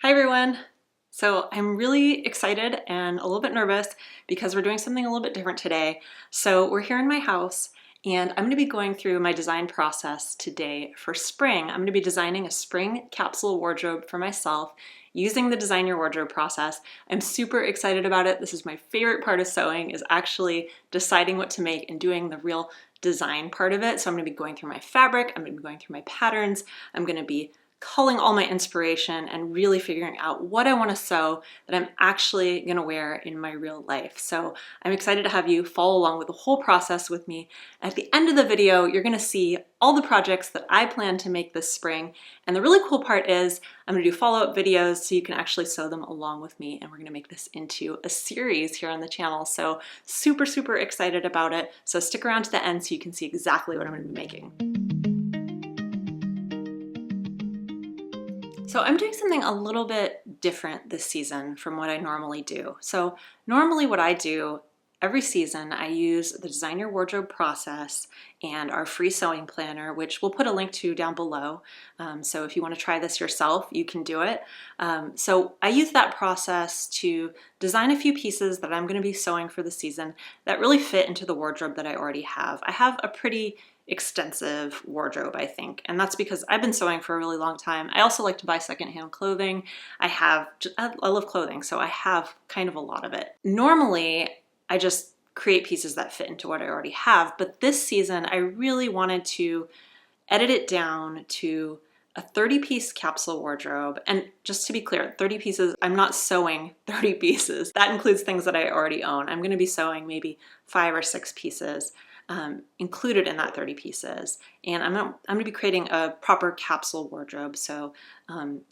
Hi everyone! So I'm really excited and a little bit nervous because we're doing something a little bit different today. So we're here in my house and I'm going to be going through my design process today for spring. I'm going to be designing a spring capsule wardrobe for myself using the Design Your Wardrobe process. I'm super excited about it. This is my favorite part of sewing, is actually deciding what to make and doing the real design part of it. So I'm going to be going through my fabric, I'm going to be going through my patterns, I'm going to be culling all my inspiration and really figuring out what I want to sew that I'm actually going to wear in my real life. So I'm excited to have you follow along with the whole process with me. At the end of the video, you're going to see all the projects that I plan to make this spring. And the really cool part is I'm going to do follow-up videos so you can actually sew them along with me, and we're going to make this into a series here on the channel. So super, super excited about it. So stick around to the end so you can see exactly what I'm going to be making. So I'm doing something a little bit different this season from what I normally do. So normally what I do every season, I use the Design Your Wardrobe process and our free sewing planner, which we'll put a link to down below. So if you want to try this yourself, you can do it. So I use that process to design a few pieces that I'm going to be sewing for the season that really fit into the wardrobe that I already have. I have a pretty extensive wardrobe, I think, and that's because I've been sewing for a really long time. I also like to buy secondhand clothing. I love clothing, so I have kind of a lot of it. Normally, I just create pieces that fit into what I already have, but this season I really wanted to edit it down to a 30-piece capsule wardrobe. And just to be clear, 30 pieces, I'm not sewing 30 pieces. That includes things that I already own. I'm going to be sewing maybe 5 or 6 pieces included in that 30 pieces. And I'm going to be creating a proper capsule wardrobe. So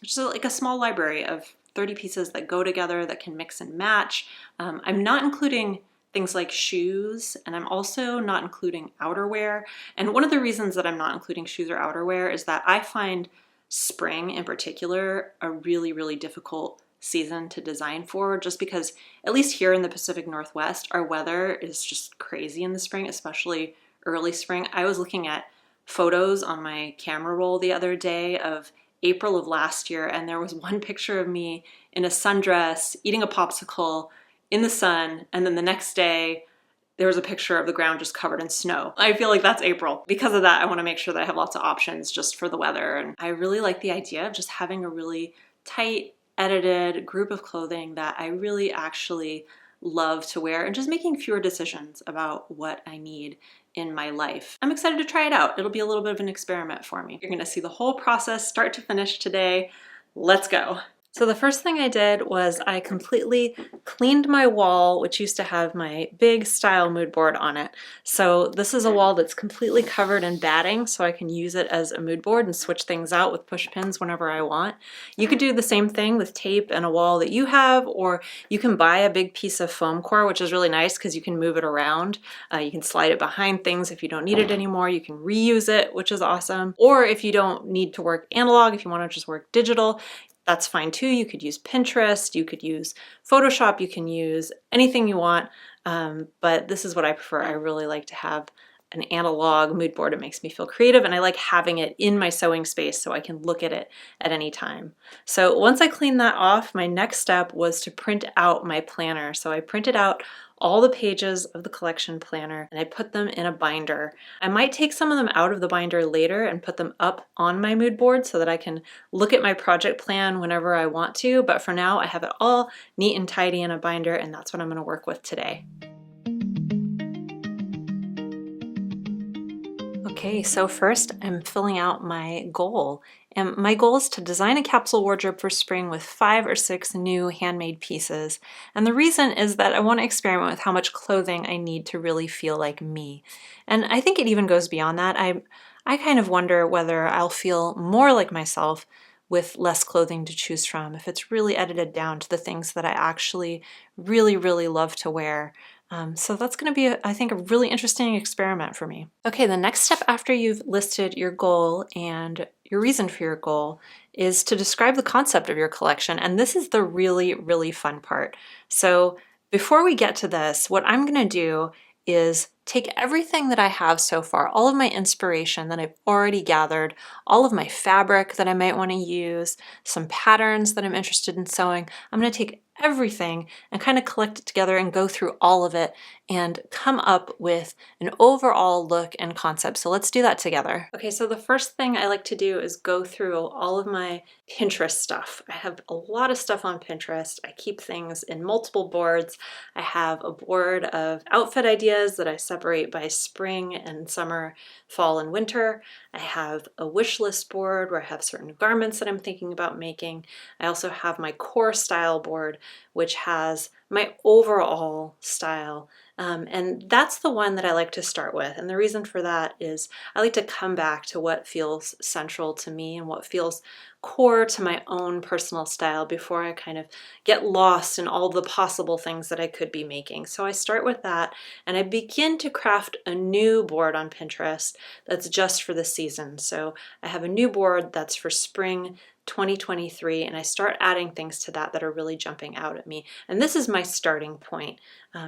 just like a small library of 30 pieces that go together, that can mix and match. I'm not including things like shoes, and I'm also not including outerwear. And one of the reasons that I'm not including shoes or outerwear is that I find spring in particular a really, really difficult season to design for, just because at least here in the Pacific Northwest, our weather is just crazy in the spring, especially early spring. I was looking at photos on my camera roll the other day of April of last year, and there was one picture of me in a sundress eating a popsicle in the sun, and then the next day there was a picture of the ground just covered in snow. I feel like that's April. Because of that, I want to make sure that I have lots of options just for the weather. And I really like the idea of just having a really tight, edited group of clothing that I really actually love to wear, and just making fewer decisions about what I need in my life. I'm excited to try it out. It'll be a little bit of an experiment for me. You're going to see the whole process start to finish today. Let's go. So the first thing I did was I completely cleaned my wall, which used to have my big style mood board on it. So this is a wall that's completely covered in batting, so I can use it as a mood board and switch things out with push pins whenever I want. You could do the same thing with tape and a wall that you have, or you can buy a big piece of foam core, which is really nice because you can move it around. You can slide it behind things if you don't need it anymore. You can reuse it, which is awesome. Or if you don't need to work analog, if you want to just work digital, that's fine too. You could use Pinterest, you could use Photoshop, you can use anything you want, but this is what I prefer. I really like to have an analog mood board. It makes me feel creative, and I like having it in my sewing space so I can look at it at any time. So once I cleaned that off, my next step was to print out my planner. So I printed out all the pages of the collection planner and I put them in a binder. I might take some of them out of the binder later and put them up on my mood board so that I can look at my project plan whenever I want to, but for now I have it all neat and tidy in a binder, and that's what I'm going to work with today. Okay, so first I'm filling out my goal. And my goal is to design a capsule wardrobe for spring with 5 or 6 new handmade pieces. And the reason is that I want to experiment with how much clothing I need to really feel like me. And I think it even goes beyond that. I kind of wonder whether I'll feel more like myself with less clothing to choose from, if it's really edited down to the things that I actually really, really love to wear. So that's going to be, I think, a really interesting experiment for me. Okay, the next step after you've listed your goal and your reason for your goal is to describe the concept of your collection. And this is the really, really fun part. So before we get to this, what I'm going to do is take everything that I have so far, all of my inspiration that I've already gathered, all of my fabric that I might want to use, some patterns that I'm interested in sewing. I'm going to take everything and kind of collect it together and go through all of it and come up with an overall look and concept. So let's do that together. Okay, so the first thing I like to do is go through all of my Pinterest stuff. I have a lot of stuff on Pinterest. I keep things in multiple boards. I have a board of outfit ideas that I separate by spring and summer, fall and winter. I have a wish list board where I have certain garments that I'm thinking about making. I also have my core style board, which has my overall style. And that's the one that I like to start with. And the reason for that is I like to come back to what feels central to me and what feels core to my own personal style before I kind of get lost in all the possible things that I could be making. So I start with that and I begin to craft a new board on Pinterest that's just for the season. So I have a new board that's for spring 2023, and I start adding things to that that are really jumping out at me. And this is my starting point,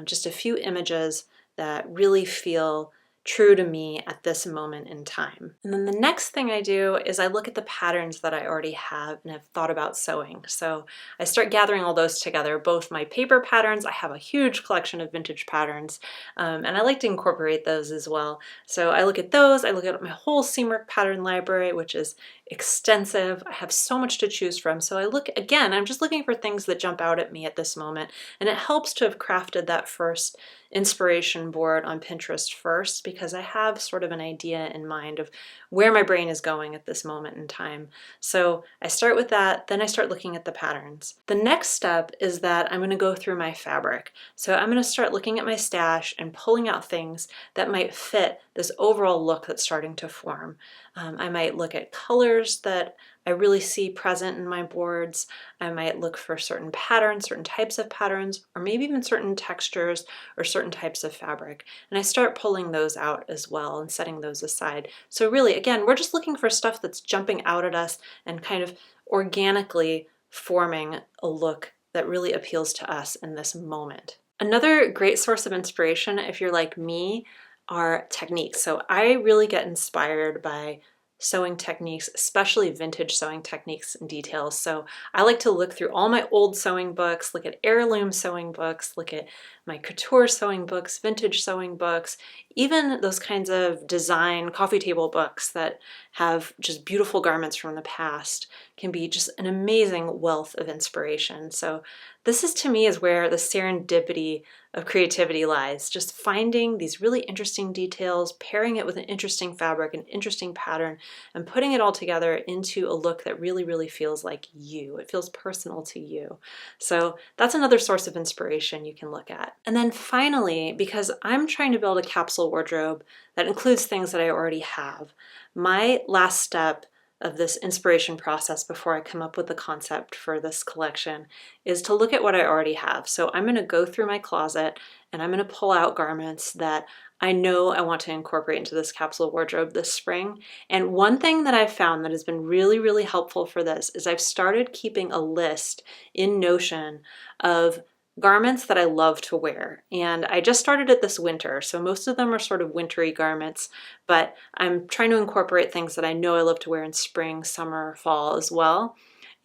just a few images that really feel true to me at this moment in time. And then the next thing I do is I look at the patterns that I already have and have thought about sewing. So I start gathering all those together, both my paper patterns. I have a huge collection of vintage patterns, and I like to incorporate those as well. So I look at those, I look at my whole Seamwork pattern library, which is extensive. I have so much to choose from. So I look, again, I'm just looking for things that jump out at me at this moment. And it helps to have crafted that first inspiration board on Pinterest first, because I have sort of an idea in mind of where my brain is going at this moment in time. So I start with that, then I start looking at the patterns. The next step is that I'm going to go through my fabric. So I'm going to start looking at my stash and pulling out things that might fit this overall look that's starting to form. I might look at colors that I really see present in my boards. I might look for certain patterns, certain types of patterns, or maybe even certain textures or certain types of fabric. And I start pulling those out as well and setting those aside. So really, again, we're just looking for stuff that's jumping out at us and kind of organically forming a look that really appeals to us in this moment. Another great source of inspiration, if you're like me, are techniques. So I really get inspired by sewing techniques, especially vintage sewing techniques and details. So I like to look through all my old sewing books, look at heirloom sewing books, look at my couture sewing books, vintage sewing books, even those kinds of design coffee table books that have just beautiful garments from the past can be just an amazing wealth of inspiration. So this is, to me, is where the serendipity of creativity lies, just finding these really interesting details, pairing it with an interesting fabric, an interesting pattern, and putting it all together into a look that really, really feels like you. It feels personal to you. So that's another source of inspiration you can look at. And then finally, because I'm trying to build a capsule wardrobe that includes things that I already have, my last step of this inspiration process before I come up with the concept for this collection is to look at what I already have. So I'm going to go through my closet and I'm going to pull out garments that I know I want to incorporate into this capsule wardrobe this spring. And one thing that I've found that has been really, really helpful for this is I've started keeping a list in Notion of garments that I love to wear. And I just started it this winter, so most of them are sort of wintry garments, but I'm trying to incorporate things that I know I love to wear in spring, summer, fall as well.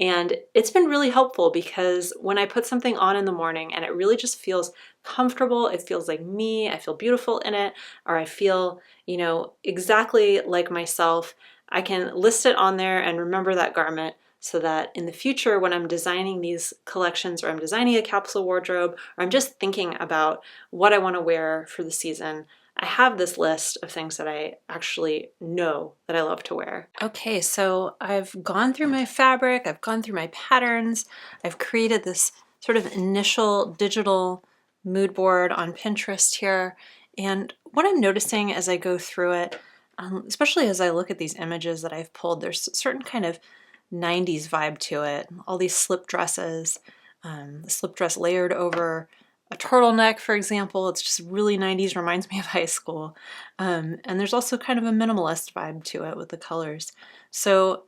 And it's been really helpful because when I put something on in the morning and it really just feels comfortable, it feels like me, I feel beautiful in it, or I feel, exactly like myself, I can list it on there and remember that garment, so that in the future when I'm designing these collections or I'm designing a capsule wardrobe or I'm just thinking about what I want to wear for the season, I have this list of things that I actually know that I love to wear. Okay, so I've gone through my fabric, I've gone through my patterns, I've created this sort of initial digital mood board on Pinterest here, and what I'm noticing as I go through it, especially as I look at these images that I've pulled, there's a certain kind of 90s vibe to it. All these slip dresses, the slip dress layered over a turtleneck, for example. It's just really 90s, reminds me of high school. And there's also kind of a minimalist vibe to it with the colors. So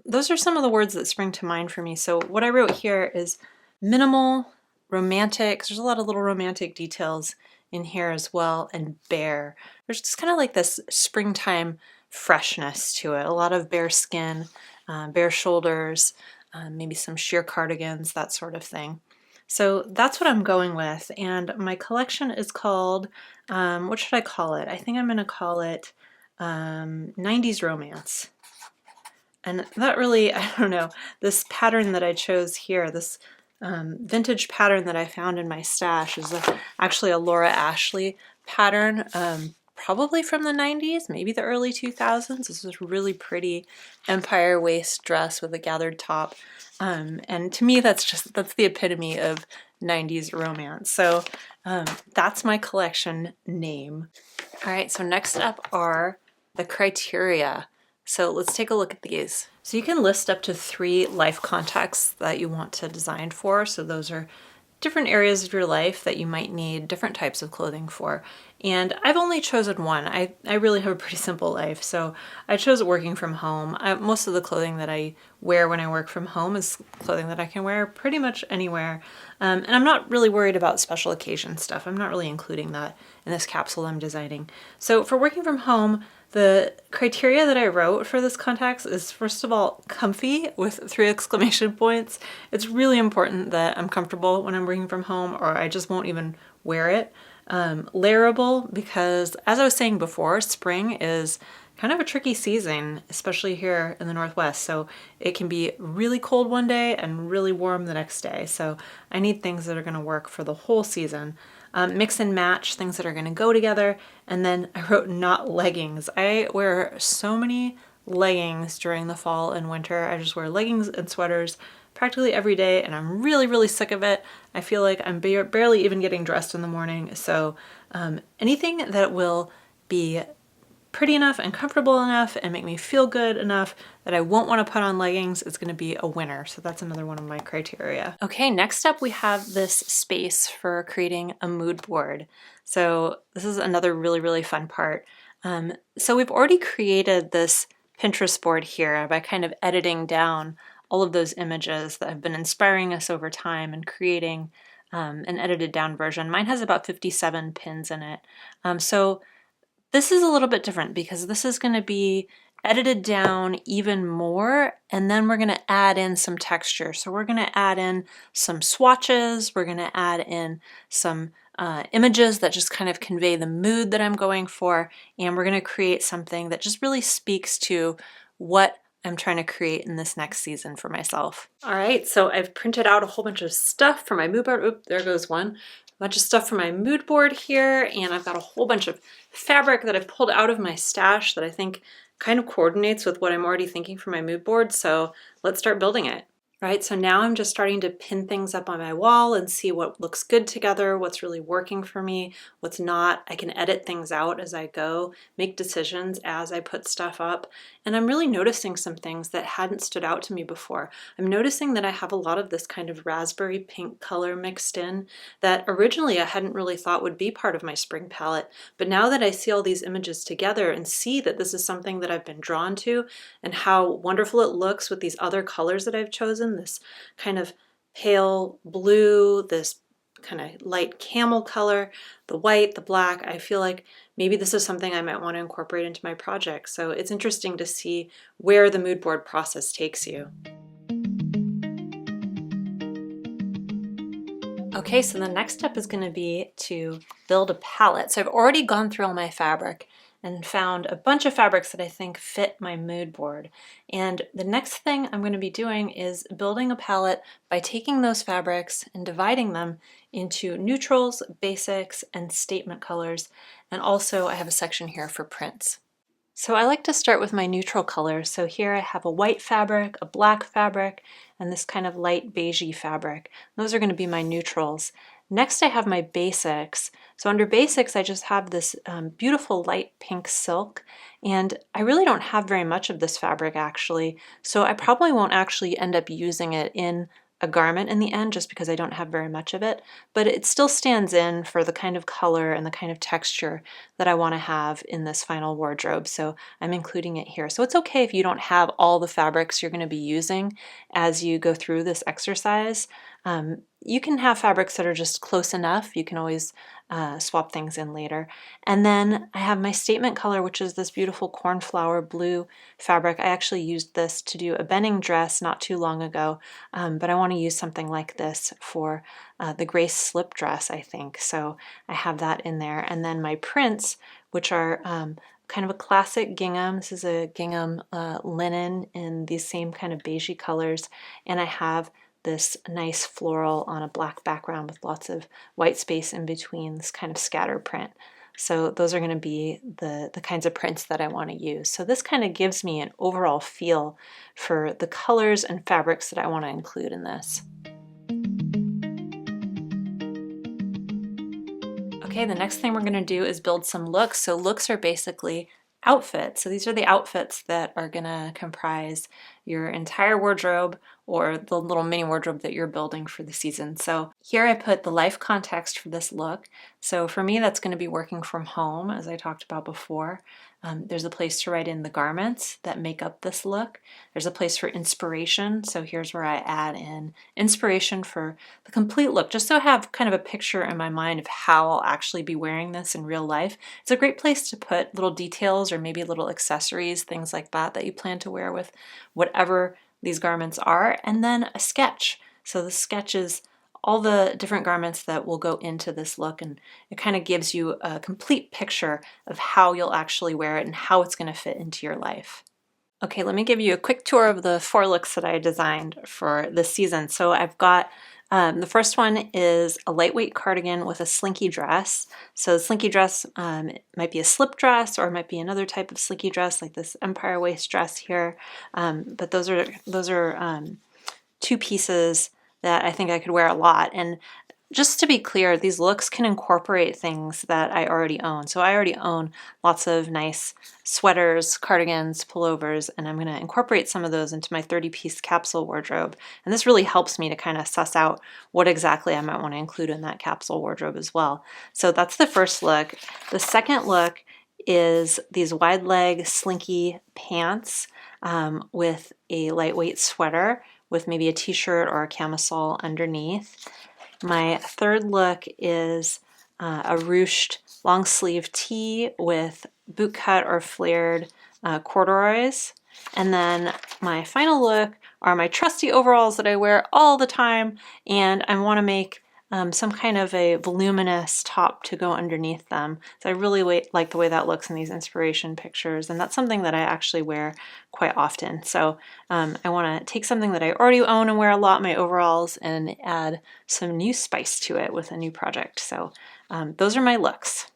those are some of the words that spring to mind for me. So what I wrote here is minimal, romantic. There's a lot of little romantic details in here as well, and bare. There's just kind of like this springtime freshness to it. A lot of bare skin, bare shoulders, maybe some sheer cardigans, that sort of thing. So that's what I'm going with, and my collection is called, what should I call it? I think I'm going to call it 90s Romance. And that really, I don't know, this pattern that I chose here, this vintage pattern that I found in my stash is actually a Laura Ashley pattern, probably from the 90s, maybe the early 2000s. This is a really pretty empire waist dress with a gathered top. And to me, that's the epitome of 90s romance. So that's my collection name. All right, so next up are the criteria. So let's take a look at these. So you can list up to 3 life contexts that you want to design for. So those are different areas of your life that you might need different types of clothing for. And I've only chosen one. I really have a pretty simple life, so I chose working from home. Most of the clothing that I wear when I work from home is clothing that I can wear pretty much anywhere. And I'm not really worried about special occasion stuff. I'm not really including that in this capsule I'm designing. So for working from home, the criteria that I wrote for this context is, first of all, comfy with 3 exclamation points. It's really important that I'm comfortable when I'm working from home, or I just won't even wear it. Layerable, because as I was saying before, spring is kind of a tricky season, especially here in the Northwest. So it can be really cold one day and really warm the next day. So I need things that are going to work for the whole season. Mix and match, things that are going to go together. And then I wrote not leggings. I wear so many leggings during the fall and winter. I just wear leggings and sweaters practically every day, and I'm really, really sick of it. I feel like I'm barely even getting dressed in the morning. So anything that will be pretty enough and comfortable enough and make me feel good enough that I won't want to put on leggings is going to be a winner. So that's another one of my criteria. Okay, next up we have this space for creating a mood board. So this is another really, really fun part. So we've already created this Pinterest board here by kind of editing down all of those images that have been inspiring us over time and creating an edited down version. Mine has about 57 pins in it. So this is a little bit different because this is going to be edited down even more, and then we're going to add in some texture. So we're going to add in some swatches, we're going to add in some images that just kind of convey the mood that I'm going for, and we're going to create something that just really speaks to what I'm trying to create in this next season for myself. All right, so I've printed out a whole bunch of stuff for my mood board. Oop, there goes one. A bunch of stuff for my mood board here, and I've got a whole bunch of fabric that I've pulled out of my stash that I think kind of coordinates with what I'm already thinking for my mood board, so let's start building it. Right, so now I'm just starting to pin things up on my wall and see what looks good together, what's really working for me, what's not. I can edit things out as I go, make decisions as I put stuff up, and I'm really noticing some things that hadn't stood out to me before. I'm noticing that I have a lot of this kind of raspberry pink color mixed in that originally I hadn't really thought would be part of my spring palette, but now that I see all these images together and see that this is something that I've been drawn to and how wonderful it looks with these other colors that I've chosen, this kind of pale blue, this kind of light camel color, the white, the black, I feel like maybe this is something I might want to incorporate into my project. So it's interesting to see where the mood board process takes you. Okay, so the next step is going to be to build a palette. So I've already gone through all my fabric and found a bunch of fabrics that I think fit my mood board. And the next thing I'm going to be doing is building a palette by taking those fabrics and dividing them into neutrals, basics, and statement colors. And also I have a section here for prints. So I like to start with my neutral colors. So here I have a white fabric, a black fabric, and this kind of light beigey fabric. Those are going to be my neutrals. Next I have my basics. So under basics I just have this beautiful light pink silk, and I really don't have very much of this fabric actually, so I probably won't actually end up using it in a garment in the end just because I don't have very much of it, but it still stands in for the kind of color and the kind of texture that I want to have in this final wardrobe, so I'm including it here. So it's okay if you don't have all the fabrics you're going to be using as you go through this exercise. you can have fabrics that are just close enough. You can always swap things in later. And then I have my statement color, which is this beautiful cornflower blue fabric. I actually used this to do a Benning dress not too long ago, but I want to use something like this for the Grace slip dress, I think. So I have that in there. And then my prints, which are kind of a classic gingham. This is a gingham linen in these same kind of beigey colors. And I have this nice floral on a black background with lots of white space in between, this kind of scatter print. So those are going to be the kinds of prints that I want to use. So this kind of gives me an overall feel for the colors and fabrics that I want to include in this. Okay, the next thing we're going to do is build some looks. So looks are basically outfits. So these are the outfits that are going to comprise your entire wardrobe or the little mini wardrobe that you're building for the season. So here I put the life context for this look. So for me, that's going to be working from home, as I talked about before. There's a place to write in the garments that make up this look. There's a place for inspiration. So here's where I add in inspiration for the complete look, just so I have kind of a picture in my mind of how I'll actually be wearing this in real life. It's a great place to put little details or maybe little accessories, things like that, that you plan to wear with whatever these garments are. And then a sketch. So the sketch is all the different garments that will go into this look, and it kind of gives you a complete picture of how you'll actually wear it and how it's going to fit into your life. Okay, let me give you a quick tour of the 4 looks that I designed for this season. So I've got the first one is a lightweight cardigan with a slinky dress. So the slinky dress might be a slip dress, or it might be another type of slinky dress like this empire waist dress here. But those are 2 pieces that I think I could wear a lot. And just to be clear, these looks can incorporate things that I already own. So I already own lots of nice sweaters, cardigans, pullovers, and I'm going to incorporate some of those into my 30-piece capsule wardrobe. And this really helps me to kind of suss out what exactly I might want to include in that capsule wardrobe as well. So that's the first look. The second look is these wide leg slinky pants with a lightweight sweater with maybe a t-shirt or a camisole underneath. My third look is a ruched long sleeve tee with bootcut or flared corduroys. And then my final look are my trusty overalls that I wear all the time, and I want to make some kind of a voluminous top to go underneath them. So I really like the way that looks in these inspiration pictures, and that's something that I actually wear quite often. So I want to take something that I already own and wear a lot, my overalls, and add some new spice to it with a new project. So those are my looks.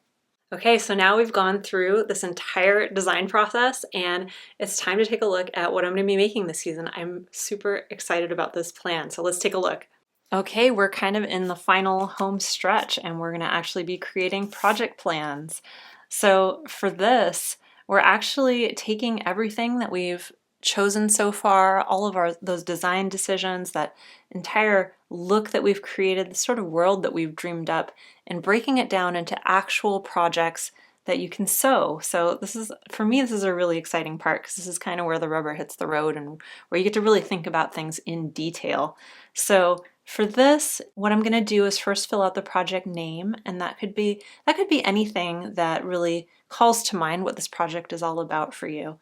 Okay, so now we've gone through this entire design process, and it's time to take a look at what I'm going to be making this season. I'm super excited about this plan, so let's take a look. Okay, we're kind of in the final home stretch, and we're going to actually be creating project plans. So for this, we're actually taking everything that we've chosen so far, all of those design decisions, that entire look that we've created, the sort of world that we've dreamed up, and breaking it down into actual projects that you can sew. So this is, for me, this is a really exciting part, because this is kind of where the rubber hits the road and where you get to really think about things in detail. So for this, what I'm going to do is first fill out the project name, and that could be anything that really calls to mind what this project is all about for you.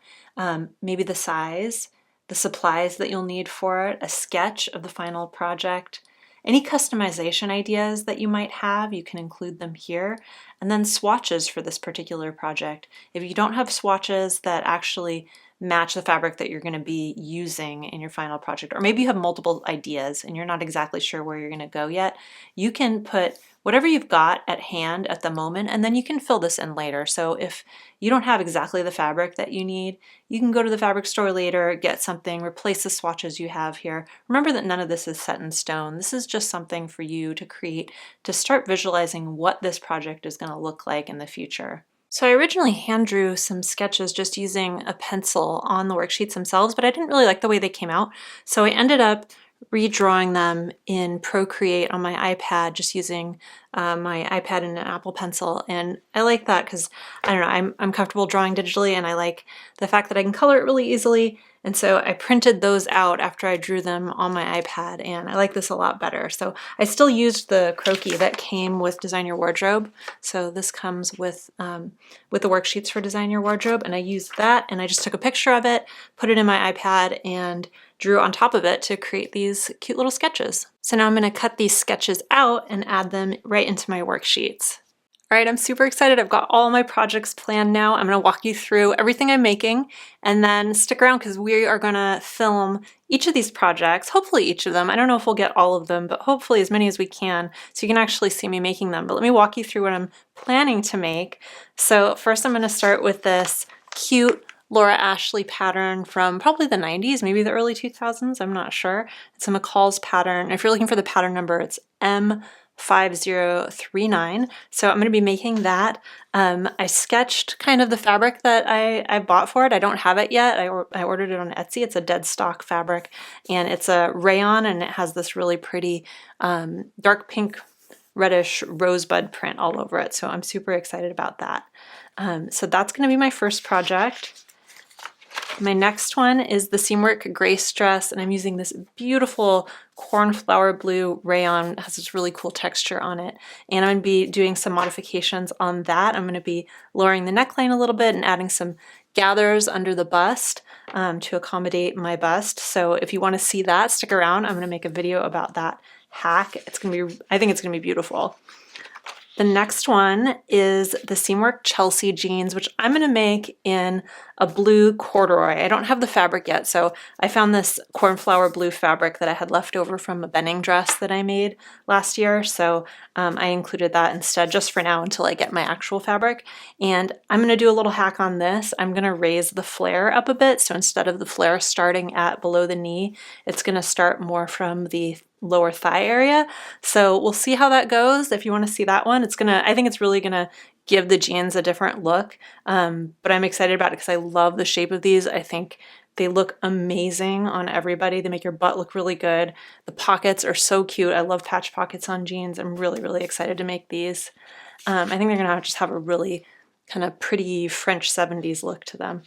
Maybe the size, the supplies that you'll need for it, a sketch of the final project, any customization ideas that you might have, you can include them here, and then swatches for this particular project. If you don't have swatches that actually match the fabric that you're going to be using in your final project, or maybe you have multiple ideas and you're not exactly sure where you're going to go yet, you can put whatever you've got at hand at the moment, and then you can fill this in later. So if you don't have exactly the fabric that you need, you can go to the fabric store later, get something, replace the swatches you have here. Remember that none of this is set in stone. This is just something for you to create, to start visualizing what this project is going to look like in the future. So I originally hand drew some sketches just using a pencil on the worksheets themselves, but I didn't really like the way they came out. So I ended up redrawing them in Procreate on my iPad, just using my iPad and an Apple Pencil. And I like that because, I don't know, I'm comfortable drawing digitally, and I like the fact that I can color it really easily. And so I printed those out after I drew them on my iPad, and I like this a lot better. So I still used the Croquis that came with Design Your Wardrobe. So this comes with the worksheets for Design Your Wardrobe, and I used that, and I just took a picture of it, put it in my iPad, and drew on top of it to create these cute little sketches. So now I'm going to cut these sketches out and add them right into my worksheets. All right, I'm super excited. I've got all my projects planned now. I'm going to walk you through everything I'm making, and then stick around because we are going to film each of these projects, hopefully each of them. I don't know if we'll get all of them, but hopefully as many as we can, so you can actually see me making them. But let me walk you through what I'm planning to make. So first I'm going to start with this cute Laura Ashley pattern from probably the 90s, maybe the early 2000s, I'm not sure. It's a McCall's pattern. If you're looking for the pattern number, it's M5039. So I'm going to be making that. I sketched kind of the fabric that I bought for it. I don't have it yet. I ordered it on Etsy. It's a dead stock fabric, and it's a rayon, and it has this really pretty dark pink reddish rosebud print all over it. So I'm super excited about that. So that's going to be my first project. My next one is the Seamwork Grace dress, and I'm using this beautiful cornflower blue rayon. It has this really cool texture on it, and I'm going to be doing some modifications on that. I'm going to be lowering the neckline a little bit and adding some gathers under the bust to accommodate my bust. So if you want to see that, stick around. I'm going to make a video about that hack. It's going to be, I think it's going to be beautiful. The next one is the Seamwork Chelsea jeans, which I'm going to make in a blue corduroy. I don't have the fabric yet, so I found this cornflower blue fabric that I had left over from a Benning dress that I made last year, so I included that instead just for now until I get my actual fabric. And I'm going to do a little hack on this. I'm going to raise the flare up a bit, so instead of the flare starting at below the knee, it's going to start more from the lower thigh area. So we'll see how that goes. If you want to see that one, I think it's really gonna give the jeans a different look. But I'm excited about it because I love the shape of these. I think they look amazing on everybody. They make your butt look really good. The pockets are so cute. I love patch pockets on jeans. I'm really, really excited to make these. I think they're gonna just have a really kind of pretty French 70s look to them.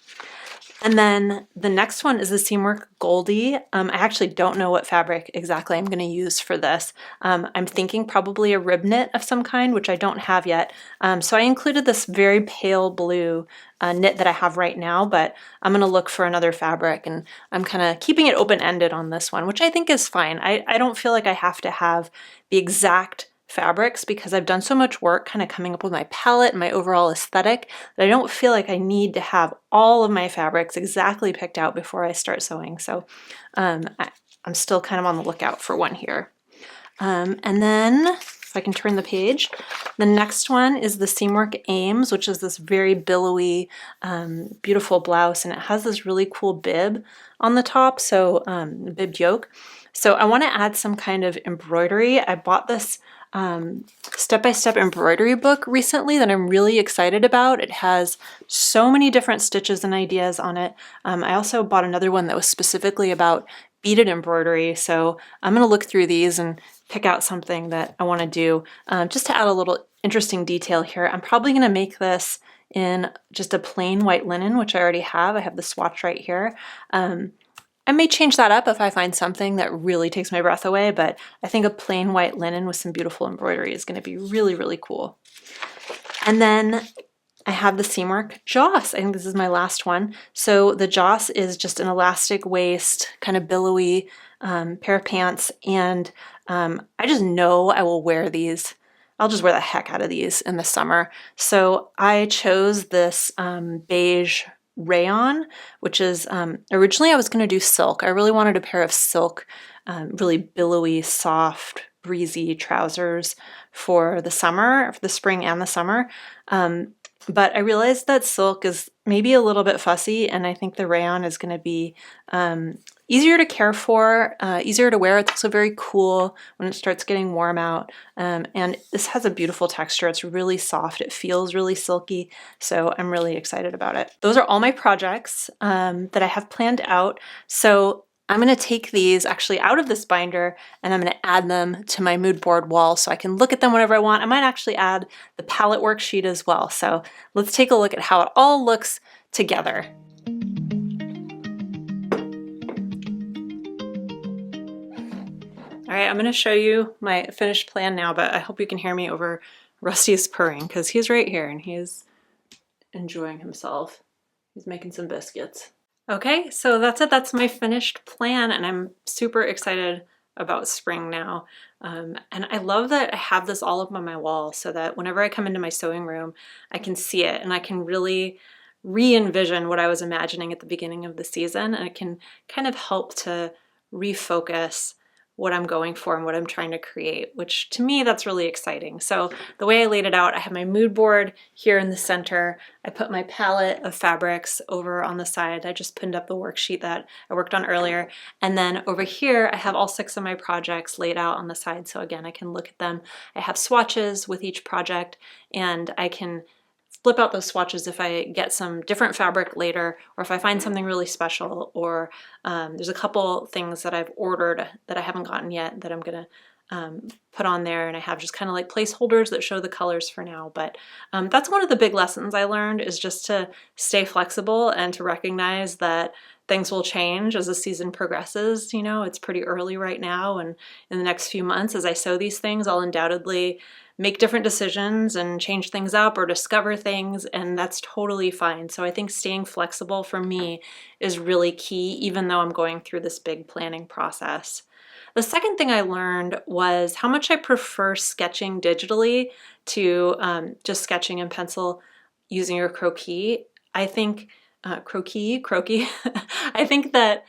And then the next one is the Seamwork Goldie. I actually don't know what fabric exactly I'm going to use for this. I'm thinking probably a rib knit of some kind, which I don't have yet. So I included this very pale blue knit that I have right now, but I'm going to look for another fabric, and I'm kind of keeping it open-ended on this one, which I think is fine. I don't feel like I have to have the exact fabrics because I've done so much work kind of coming up with my palette and my overall aesthetic that I don't feel like I need to have all of my fabrics exactly picked out before I start sewing. So I'm still kind of on the lookout for one here. And then if I can turn the page, the next one is the Seamwork Ames, which is this very billowy, beautiful blouse, and it has this really cool bib on the top, so bibbed yoke. So I want to add some kind of embroidery. I bought this step-by-step embroidery book recently that I'm really excited about. It has so many different stitches and ideas on it. I also bought another one that was specifically about beaded embroidery, so I'm going to look through these and pick out something that I want to do. Just to add a little interesting detail here, I'm probably going to make this in just a plain white linen, which I already have. I have the swatch right here. I may change that up if I find something that really takes my breath away, but I think a plain white linen with some beautiful embroidery is going to be really, really cool. And then I have the Seamwork Joss. I think this is my last one. So the Joss is just an elastic waist, kind of billowy pair of pants, and I just know I will wear these. I'll just wear the heck out of these in the summer. So I chose this beige rayon, which is originally I was going to do silk. I really wanted a pair of silk, really billowy, soft, breezy trousers for the summer, for the spring and the summer. But I realized that silk is maybe a little bit fussy, and I think the rayon is going to be easier to care for, easier to wear. It's also very cool when it starts getting warm out. And this has a beautiful texture. It's really soft. It feels really silky. So I'm really excited about it. Those are all my projects that I have planned out. So I'm going to take these actually out of this binder and I'm going to add them to my mood board wall so I can look at them whenever I want. I might actually add the palette worksheet as well. So let's take a look at how it all looks together. All right, I'm going to show you my finished plan now, but I hope you can hear me over Rusty's purring because he's right here and he's enjoying himself. He's making some biscuits. Okay, so that's it. That's my finished plan, and I'm super excited about spring now. And I love that I have this all up on my wall so that whenever I come into my sewing room, I can see it and I can really re-envision what I was imagining at the beginning of the season, and it can kind of help to refocus what I'm going for and what I'm trying to create, which to me, that's really exciting. So the way I laid it out, I have my mood board here in the center. I put my palette of fabrics over on the side. I just pinned up the worksheet that I worked on earlier. And then over here, I have all 6 of my projects laid out on the side. So again, I can look at them. I have swatches with each project, and I can flip out those swatches if I get some different fabric later, or if I find something really special, or there's a couple things that I've ordered that I haven't gotten yet that I'm gonna put on there, and I have just kind of like placeholders that show the colors for now. But that's one of the big lessons I learned, is just to stay flexible and to recognize that things will change as the season progresses. You know, it's pretty early right now, and in the next few months as I sew these things, I'll undoubtedly make different decisions and change things up or discover things, and that's totally fine. So I think staying flexible for me is really key, even though I'm going through this big planning process. The second thing I learned was how much I prefer sketching digitally to just sketching in pencil using your croquis. I think croquis. I think that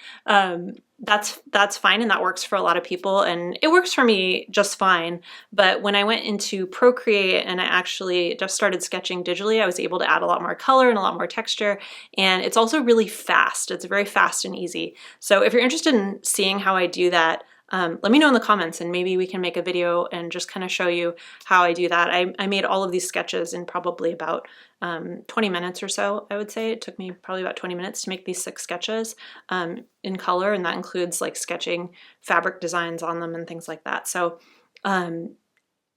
that's fine, and that works for a lot of people, and it works for me just fine. But when I went into Procreate and I actually just started sketching digitally, I was able to add a lot more color and a lot more texture, and it's also really fast. It's very fast and easy. So if you're interested in seeing how I do that, let me know in the comments, and maybe we can make a video and just kind of show you how I do that. I made all of these sketches in probably about 20 minutes or so, I would say. It took me probably about 20 minutes to make these 6 sketches in color, and that includes like sketching fabric designs on them and things like that. So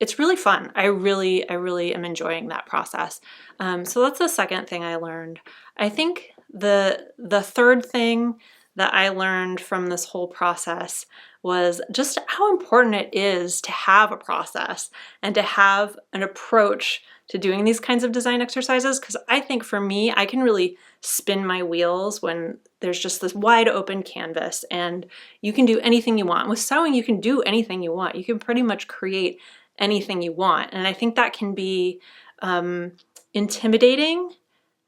it's really fun. I really am enjoying that process. So that's the second thing I learned. I think the third thing that I learned from this whole process was just how important it is to have a process and to have an approach to doing these kinds of design exercises. Because I think for me, I can really spin my wheels when there's just this wide open canvas and you can do anything you want. With sewing, you can do anything you want. You can pretty much create anything you want. And I think that can be intimidating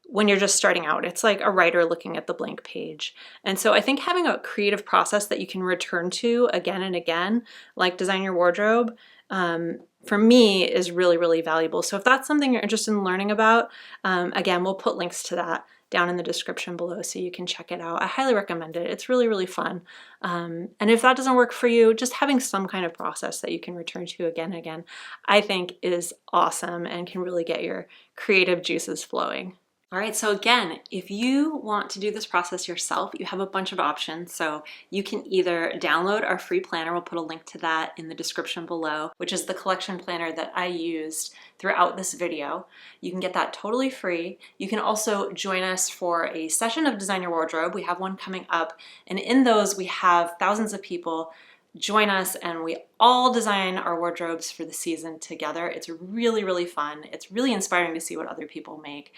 when you're just starting out. It's like a writer looking at the blank page. And so I think having a creative process that you can return to again and again, like Design Your Wardrobe, for me is really valuable. So if that's something you're interested in learning about, again, we'll put links to that down in the description below so you can check it out. I highly recommend it. It's really fun. And if that doesn't work for you, just having some kind of process that you can return to again and again, I think is awesome and can really get your creative juices flowing. All right, so again, if you want to do this process yourself, you have a bunch of options. So you can either download our free planner, we'll put a link to that in the description below, which is the collection planner that I used throughout this video. You can get that totally free. You can also join us for a session of Design Your Wardrobe. We have one coming up, and in those we have thousands of people join us and we all design our wardrobes for the season together. It's really fun. It's really inspiring to see what other people make.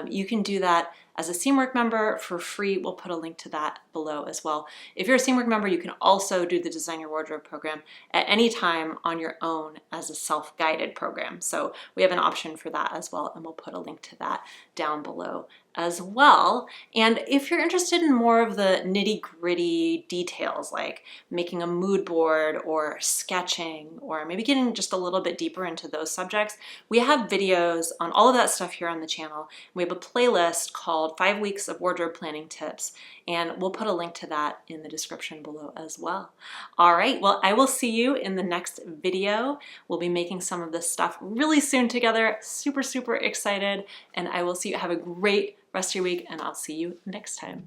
You can do that as a Seamwork member for free. We'll put a link to that below as well. If you're a Seamwork member, you can also do the Design Your Wardrobe program at any time on your own as a self-guided program. So we have an option for that as well, and we'll put a link to that down below as well. And if you're interested in more of the nitty-gritty details, like making a mood board or sketching, or maybe getting just a little bit deeper into those subjects, we have videos on all of that stuff here on the channel. We have a playlist called 5 Weeks of Wardrobe Planning Tips, and we'll put a link to that in the description below as well. All right, well, I will see you in the next video. We'll be making some of this stuff really soon together. Super excited, and I will see you. Have a great rest of your week, and I'll see you next time.